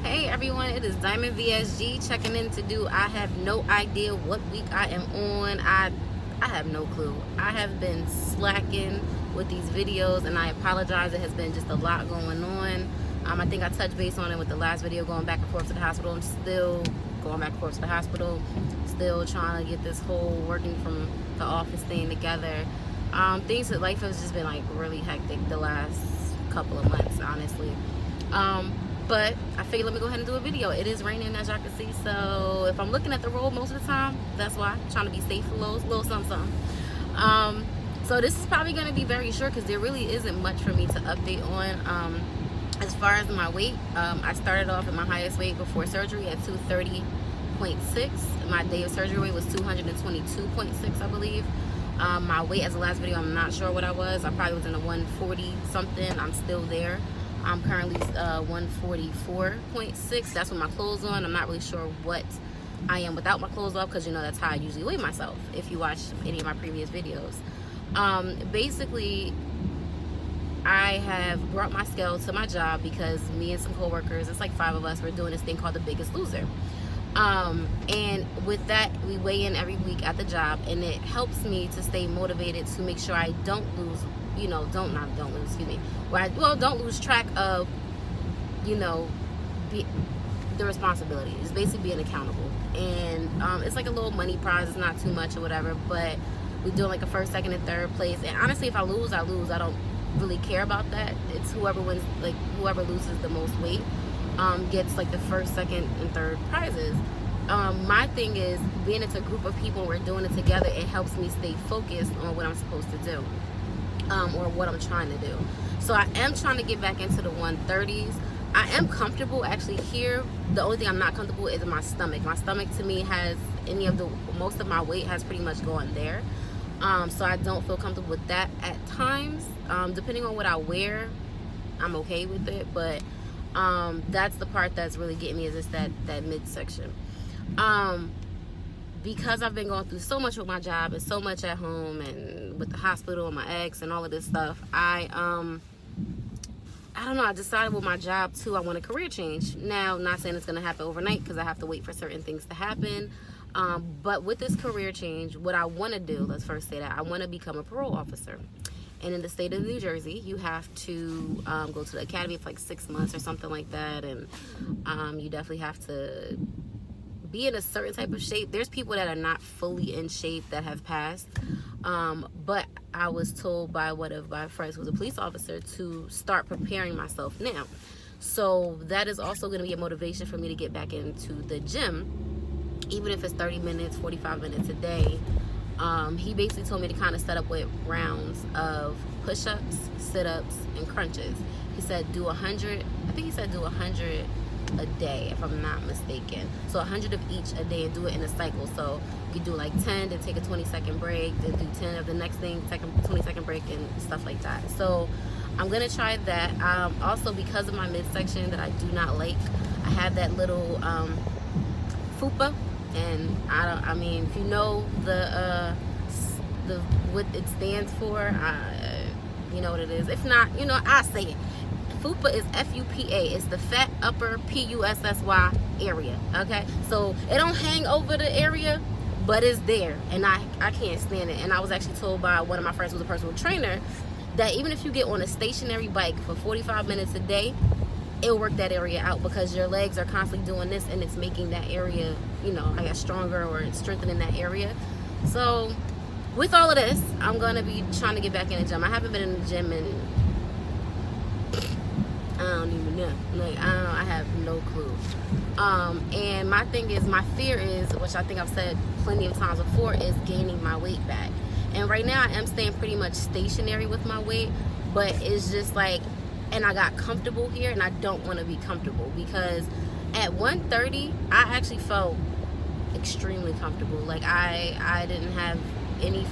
Hey everyone, it is Diamond VSG checking in to do. I have no idea what week I am on. I have no clue. I have been slacking with these videos and I apologize. It has been just a lot going on. I think I touched base on it with the last video, going back and forth to the hospital. I'm still going back and forth to the hospital, still trying to get this whole working from the office thing together. Things that life has just been like really hectic the last couple of months, honestly. But I figured let me go ahead and do a video. It is raining, as y'all can see, so if I'm looking at the road most of the time, that's why. I'm trying to be safe, a little something. So this is probably going to be very short because there really isn't much for me to update on. As far as my weight, I started off at my highest weight before surgery at 230.6. My day of surgery weight was 222.6, I believe. My weight as the last video, I'm not sure what I was. I probably was in the 140 something. I'm still there. I'm currently 144.6. That's with my clothes on. I'm not really sure what I am without my clothes off because, you know, that's how I usually weigh myself if you watch any of my previous videos. Basically, I have brought my scale to my job because me and some coworkers, it's like 5 of us, we're doing this thing called The Biggest Loser. And with that, we weigh in every week at the job, and it helps me to stay motivated to make sure I don't lose, you know, don't lose, excuse me, don't lose track of, you know, the responsibility. It's basically being accountable. And it's like a little money prize. It's not too much or whatever, but we do like a first, second, and third place. And honestly, if I lose, I lose. I don't really care about that. It's whoever wins, like whoever loses the most weight gets like the first, second, and third prizes. My thing is, being it's a group of people and we're doing it together, it helps me stay focused on what I'm supposed to do, or what I'm trying to do. So I am trying to get back into the 130s. I am comfortable actually here. The only thing I'm not comfortable is in my stomach. My stomach to me has most of my weight has pretty much gone there. So I don't feel comfortable with that at times. Depending on what I wear, I'm okay with it, but that's the part that's really getting me, is just that midsection. Because I've been going through so much with my job and so much at home and with the hospital and my ex and all of this stuff, I don't know, I decided with my job too, I want a career change. Now, not saying it's going to happen overnight because I have to wait for certain things to happen. But with this career change, what I want to do, let's first say that, I want to become a parole officer. And in the state of New Jersey, you have to go to the academy for like 6 months or something like that. And you definitely have to be in a certain type of shape. There's people that are not fully in shape that have passed. But I was told by one of my friends who was a police officer to start preparing myself now. So that is also going to be a motivation for me to get back into the gym, even if it's 30 minutes, 45 minutes a day. He basically told me to kind of set up with rounds of push-ups, sit-ups, and crunches. He said do 100, I think he said do 100 a day, if I'm not mistaken. So 100 of each a day and do it in a cycle. So you do like 10, then take a 20-second break, then do 10 of the next thing, take a 20-second break, and stuff like that. So I'm gonna try that. Also, because of my midsection that I do not like, I have that little fupa, and I mean, if you know the what it stands for, you know what it is. If not, you know, I say it. FUPA is F-U-P-A. It's the fat upper P-U-S-S-Y area. Okay, so it don't hang over the area, but it's there, and I can't stand it. And I was actually told by one of my friends who's a personal trainer that even if you get on a stationary bike for 45 minutes a day, it'll work that area out, because your legs are constantly doing this and it's making that area, you know, I guess stronger, or it's strengthening that area. So with all of this, I'm gonna be trying to get back in the gym. I haven't been in the gym in, I don't even know, like I have no clue. And my thing is, my fear is, which I think I've said plenty of times before, is gaining my weight back. And right now I am staying pretty much stationary with my weight, but it's just like, and I got comfortable here, and I don't want to be comfortable, because at 130 I actually felt extremely comfortable. Like I didn't have any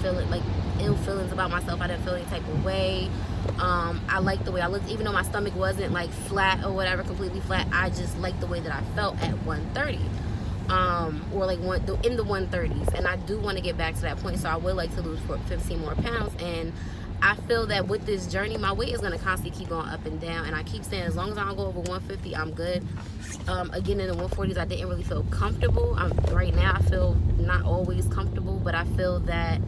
ill feelings about myself. I didn't feel any type of way. I liked the way I looked, even though my stomach wasn't like flat or whatever, completely flat. I just liked the way that I felt at 130, or like in the 130s. And I do want to get back to that point, so I would like to lose 15 more pounds. And I feel that with this journey, my weight is going to constantly keep going up and down. And I keep saying, as long as I don't go over 150, I'm good. Again, in the 140s, I didn't really feel comfortable. Right now, I feel not always comfortable, but I feel that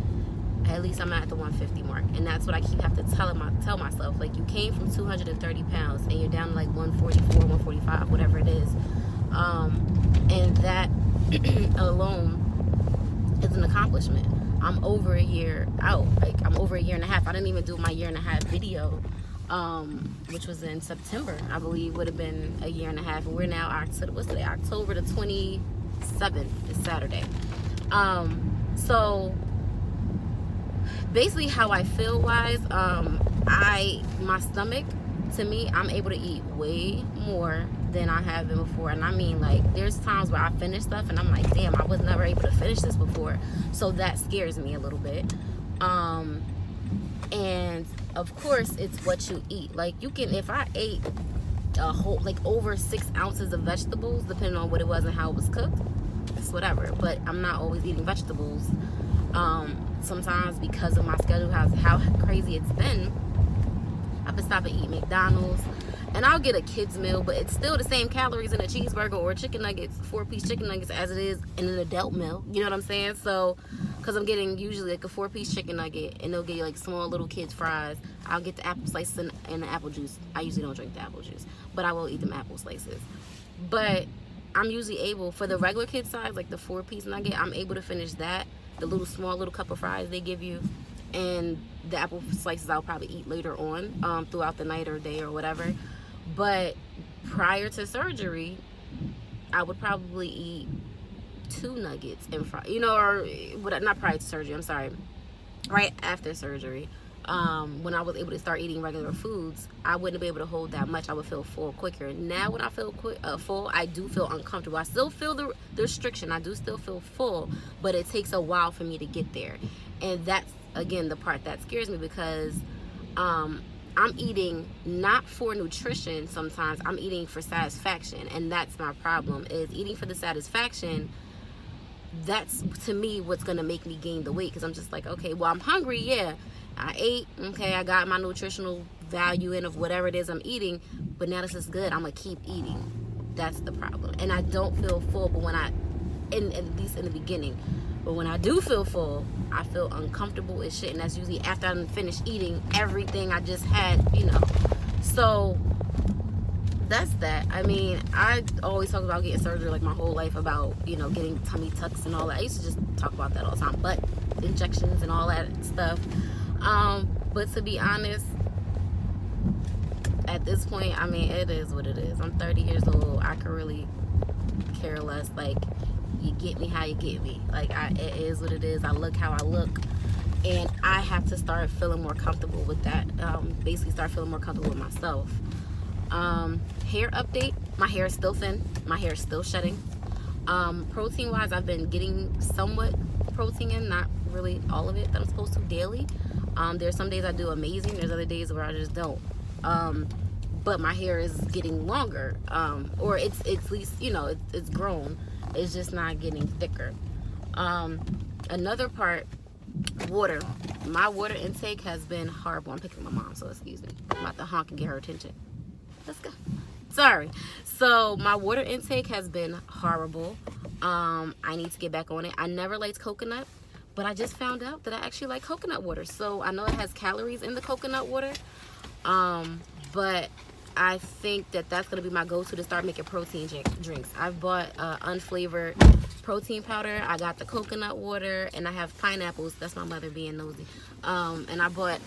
at least I'm at the 150 mark. And that's what I keep have to tell myself. Like, you came from 230 pounds and you're down to like 144, 145, whatever it is. And that alone is an accomplishment. I'm over a year out. Like, I'm over a year and a half. I didn't even do my year and a half video, which was in September, I believe, would have been a year and a half. And we're now, what's today? October the 27th is Saturday. So basically how I feel wise, my stomach, to me, I'm able to eat way more than I have been before. And I mean, like, there's times where I finish stuff and I'm like, damn, I was never able to finish this before. So that scares me a little bit. And of course, it's what you eat. Like, you can, if I ate a whole, like, over 6 ounces of vegetables, depending on what it was and how it was cooked, it's whatever. But I'm not always eating vegetables. Sometimes because of my schedule, how crazy it's been, I've been stopping to eat McDonald's, and I'll get a kid's meal, but it's still the same calories in a cheeseburger or chicken nuggets, 4-piece chicken nuggets, as it is in an adult meal. You know what I'm saying? So, because I'm getting usually like a 4-piece chicken nugget, and they'll get you like small little kids fries. I'll get the apple slices and the apple juice. I usually don't drink the apple juice, but I will eat them apple slices. But I'm usually able, for the regular kid size, like the 4-piece nugget, I'm able to finish that, the small little cup of fries they give you, and the apple slices I'll probably eat later on, throughout the night or day or whatever. But prior to surgery, I would probably eat 2 nuggets and fries, you know, or not prior to surgery, I'm sorry, right after surgery. When I was able to start eating regular foods, I wouldn't be able to hold that much. I would feel full quicker. Now when I feel full, I do feel uncomfortable. I still feel the restriction. I do still feel full, but it takes a while for me to get there. And that's, again, the part that scares me, because I'm eating not for nutrition sometimes. I'm eating for satisfaction, and that's my problem, is eating for the satisfaction. That's, to me, what's going to make me gain the weight, because I'm just like, okay, well, I'm hungry, yeah. I ate, okay, I got my nutritional value in of whatever it is I'm eating, but now this is good, I'm going to keep eating. That's the problem. And I don't feel full, but when at least in the beginning, but when I do feel full, I feel uncomfortable as shit, and that's usually after I'm finished eating everything I just had, you know. So that's that. I mean, I always talk about getting surgery like my whole life, about, you know, getting tummy tucks and all that. I used to just talk about that all the time, but injections and all that stuff. But to be honest, at this point, I mean, it is what it is. I'm 30 years old. I could really care less. Like, you get me how you get me. Like, it is what it is. I look how I look, and I have to start feeling more comfortable with that. Basically start feeling more comfortable with myself. Hair update. My hair is still thin. My hair is still shedding. Protein wise, I've been getting somewhat protein in, not really all of it that I'm supposed to daily. There's some days I do amazing. There's other days where I just don't. But my hair is getting longer, or it's at least, you know, it's grown. It's just not getting thicker. Another part, water. My water intake has been horrible. I'm picking my mom, so excuse me. I'm about to honk and get her attention. Let's go. Sorry. So my water intake has been horrible. I need to get back on it. I never liked coconut, but I just found out that I actually like coconut water. So I know it has calories in the coconut water, but I think that that's going to be my go-to to start making protein drinks. I've bought unflavored protein powder. I got the coconut water, and I have pineapples. That's my mother being nosy. And I bought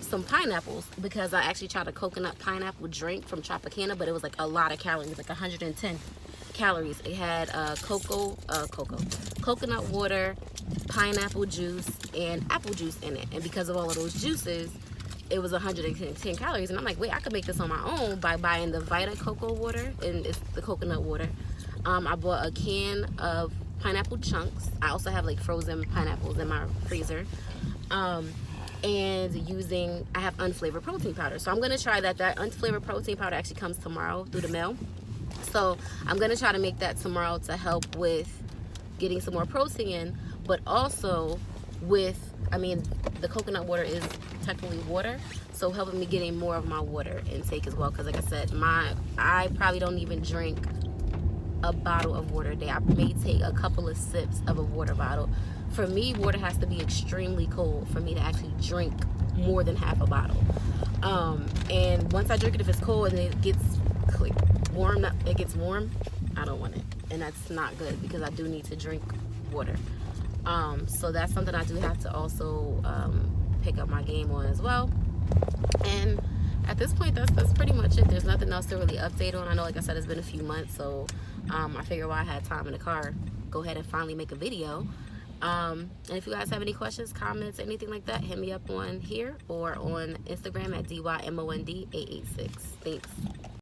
some pineapples, because I actually tried a coconut pineapple drink from Tropicana, but it was like a lot of calories, like 110 calories. It had coconut water, pineapple juice, and apple juice in it. And because of all of those juices, it was 110 calories. And I'm like, wait, I could make this on my own by buying the Vita cocoa water, and it's the coconut water. I bought a can of pineapple chunks. I also have like frozen pineapples in my freezer. And I have unflavored protein powder. So I'm gonna try that. That unflavored protein powder actually comes tomorrow through the mail. So I'm gonna try to make that tomorrow to help with getting some more protein in. But also, the coconut water is technically water, so helping me getting more of my water intake as well. Because like I said, I probably don't even drink a bottle of water a day. I may take a couple of sips of a water bottle. For me, water has to be extremely cold for me to actually drink more than half a bottle. And once I drink it, if it's cold and it gets warm, I don't want it, and that's not good because I do need to drink water. So that's something I do have to also pick up my game on as well. And at this point, that's pretty much it. There's nothing else to really update on. I know, like I said, it's been a few months, so I figured while I had time in the car, go ahead and finally make a video. And if you guys have any questions, comments, anything like that, hit me up on here or on Instagram at DYMOND886. Thanks.